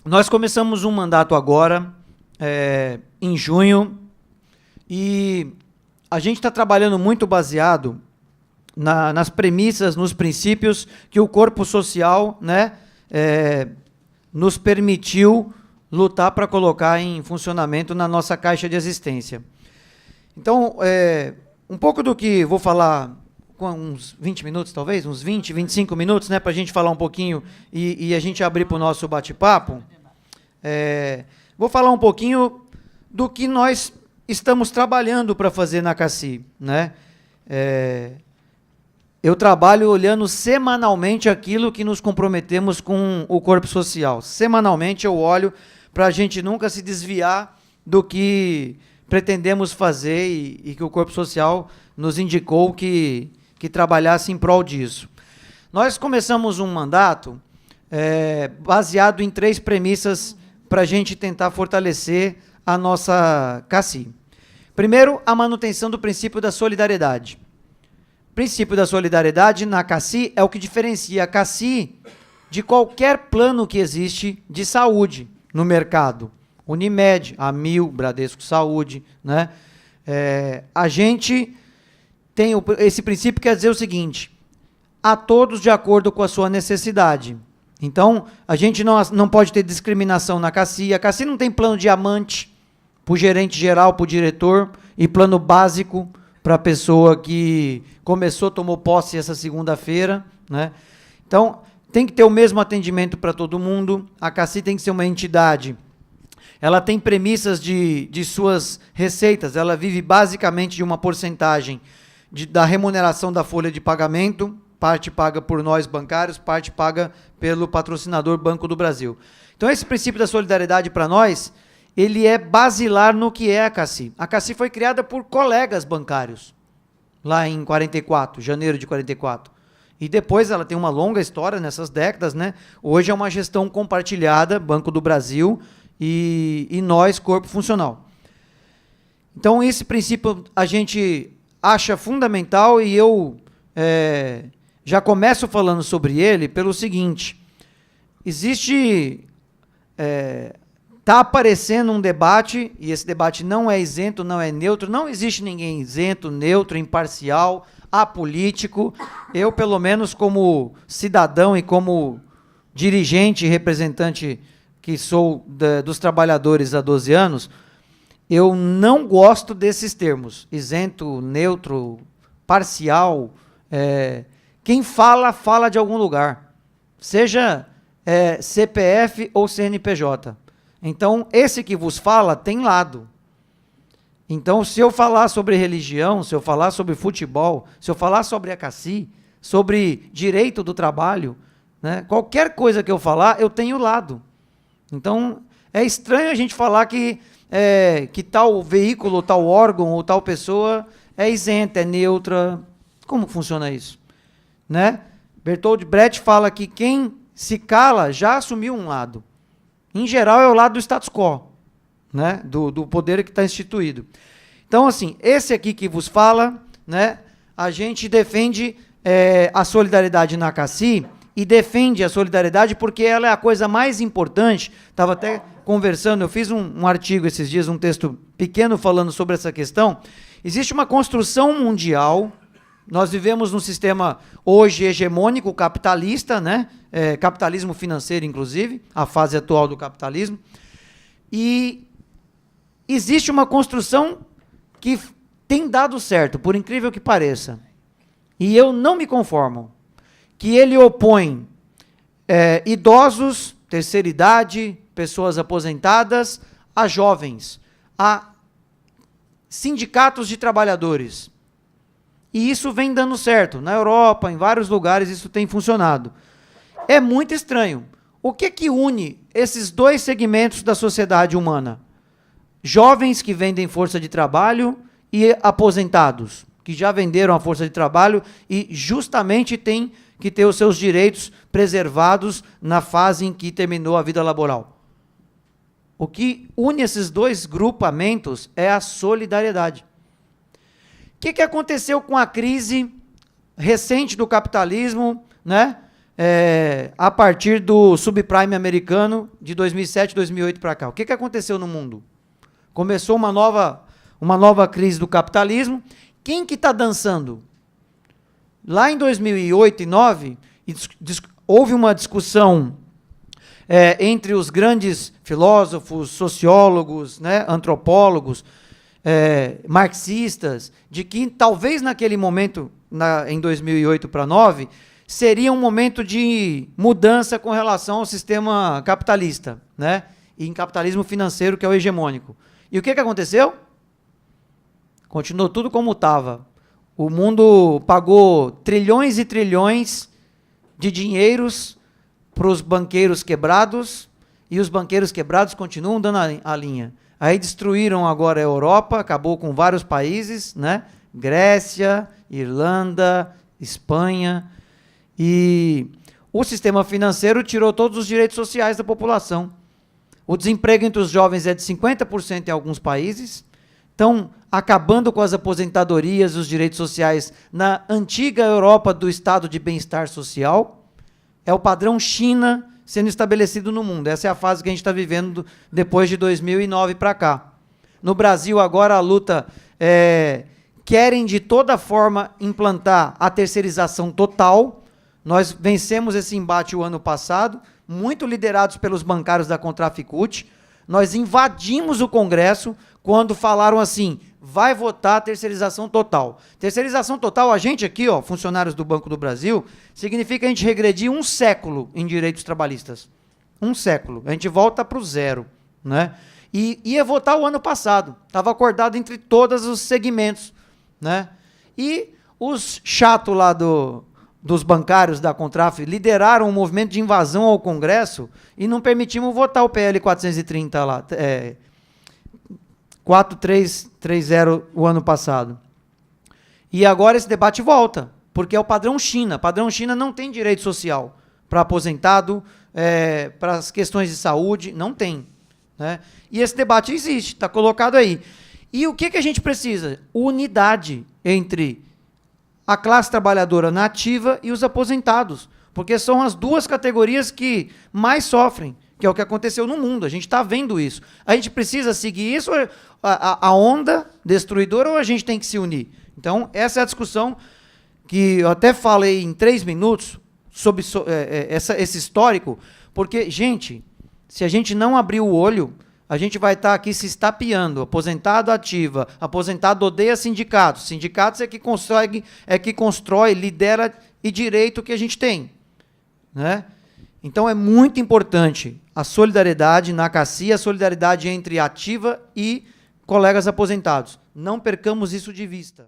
Nós começamos um mandato agora, em junho, e a gente está trabalhando muito baseado nas premissas, nos princípios que o corpo social, né, nos permitiu lutar para colocar em funcionamento na nossa caixa de existência. Então, um pouco do que vou falar, com uns 20 minutos talvez, uns 20, 25 minutos, né, para a gente falar um pouquinho e a gente abrir para o nosso bate-papo. Vou falar um pouquinho do que nós estamos trabalhando para fazer na CACI, né? Eu trabalho olhando semanalmente aquilo que nos comprometemos com o corpo social. Semanalmente eu olho para a gente nunca se desviar do que pretendemos fazer e que o corpo social nos indicou que trabalhasse em prol disso. Nós começamos um mandato baseado em 3 premissas para a gente tentar fortalecer a nossa CACI. Primeiro, a manutenção do princípio da solidariedade. O princípio da solidariedade na CACI é o que diferencia a CACI de qualquer plano que existe de saúde no mercado. Unimed, Amil, Bradesco Saúde, né? A gente tem esse princípio que quer dizer o seguinte: a todos de acordo com a sua necessidade. Então, a gente não pode ter discriminação na CACI. A CACI não tem plano diamante para o gerente geral, para o diretor, e plano básico para a pessoa que tomou posse essa segunda-feira, né? Então, tem que ter o mesmo atendimento para todo mundo. A CACI tem que ser uma entidade. Ela tem premissas de suas receitas. Ela vive basicamente de uma porcentagem da remuneração da folha de pagamento, parte paga por nós bancários, parte paga pelo patrocinador Banco do Brasil. Então, esse princípio da solidariedade para nós, ele é basilar no que é a CACI. A CACI foi criada por colegas bancários, lá em 44, janeiro de 44. E depois ela tem uma longa história nessas décadas, né? Hoje é uma gestão compartilhada, Banco do Brasil e nós, corpo funcional. Então, esse princípio a gente acha fundamental e eu já começo falando sobre ele pelo seguinte: existe... Está aparecendo um debate, e esse debate não é isento, não é neutro, não existe ninguém isento, neutro, imparcial, apolítico. Eu, pelo menos, como cidadão e como dirigente e representante que sou dos trabalhadores há 12 anos, eu não gosto desses termos, isento, neutro, parcial. Quem fala, fala de algum lugar, seja CPF ou CNPJ. Então, esse que vos fala tem lado. Então, se eu falar sobre religião, se eu falar sobre futebol, se eu falar sobre a CACI, sobre direito do trabalho, né, qualquer coisa que eu falar, eu tenho lado. Então, é estranho a gente falar que tal veículo, tal órgão ou tal pessoa é isenta, é neutra. Como funciona isso? Né? Bertold Brecht fala que quem se cala já assumiu um lado. Em geral, é o lado do status quo, né? do poder que está instituído. Então, assim, esse aqui que vos fala, né? A gente defende a solidariedade na CACI e defende a solidariedade porque ela é a coisa mais importante. Estava até conversando, eu fiz um artigo esses dias, um texto pequeno falando sobre essa questão. Existe uma construção mundial. Nós vivemos num sistema hoje hegemônico, capitalista, né? Capitalismo financeiro, inclusive, a fase atual do capitalismo. E existe uma construção que tem dado certo, por incrível que pareça. E eu não me conformo. Que ele opõe idosos, terceira idade, pessoas aposentadas, a jovens, a sindicatos de trabalhadores. E isso vem dando certo. Na Europa, em vários lugares, isso tem funcionado. É muito estranho. O que une esses 2 segmentos da sociedade humana? Jovens que vendem força de trabalho e aposentados, que já venderam a força de trabalho e justamente têm que ter os seus direitos preservados na fase em que terminou a vida laboral. O que une esses 2 grupamentos é a solidariedade. O que aconteceu com a crise recente do capitalismo, né? a partir do subprime americano de 2007, 2008 para cá. O que aconteceu no mundo? Começou uma nova crise do capitalismo. Quem que está dançando? Lá em 2008 e 2009, houve uma discussão entre os grandes filósofos, sociólogos, né, antropólogos, marxistas, de que talvez naquele momento, em 2008 para 2009, seria um momento de mudança com relação ao sistema capitalista, né, e em capitalismo financeiro, que é o hegemônico. E o que aconteceu? Continuou tudo como estava. O mundo pagou trilhões e trilhões de dinheiros para os banqueiros quebrados, e os banqueiros quebrados continuam dando a linha. Aí destruíram agora a Europa, acabou com vários países, né? Grécia, Irlanda, Espanha, e o sistema financeiro tirou todos os direitos sociais da população. O desemprego entre os jovens é de 50% em alguns países. Estão acabando com as aposentadorias e os direitos sociais na antiga Europa do estado de bem-estar social. É o padrão China sendo estabelecido no mundo. Essa é a fase que a gente está vivendo depois de 2009 para cá. No Brasil, agora, a luta querem de toda forma implantar a terceirização total. Nós vencemos esse embate o ano passado, muito liderados pelos bancários da Contraficute. Nós invadimos o Congresso quando falaram assim, vai votar a terceirização total. Terceirização total, a gente aqui, ó, funcionários do Banco do Brasil, significa a gente regredir 1 século em direitos trabalhistas. 1 século. A gente volta para o zero, né? E ia votar o ano passado. Estava acordado entre todos os segmentos, né? E os chatos lá dos bancários da Contraf lideraram um movimento de invasão ao Congresso e não permitimos votar o PL 430 lá, 4330 o ano passado. E agora esse debate volta, porque é o padrão China. O padrão China não tem direito social para aposentado, para as questões de saúde, não tem, né? E esse debate existe, está colocado aí. E o que a gente precisa? Unidade entre a classe trabalhadora nativa e os aposentados, porque são as duas categorias que mais sofrem, que é o que aconteceu no mundo. A gente está vendo isso. A gente precisa seguir isso, a onda destruidora, ou a gente tem que se unir? Então, essa é a discussão que eu até falei em 3 minutos sobre esse histórico, porque, gente, se a gente não abrir o olho, a gente vai estar aqui se estapeando. Aposentado ativa, aposentado odeia sindicatos. Sindicatos é que constrói, lidera e direito que a gente tem, né? Então é muito importante a solidariedade na CACI, a solidariedade entre ativa e colegas aposentados. Não percamos isso de vista.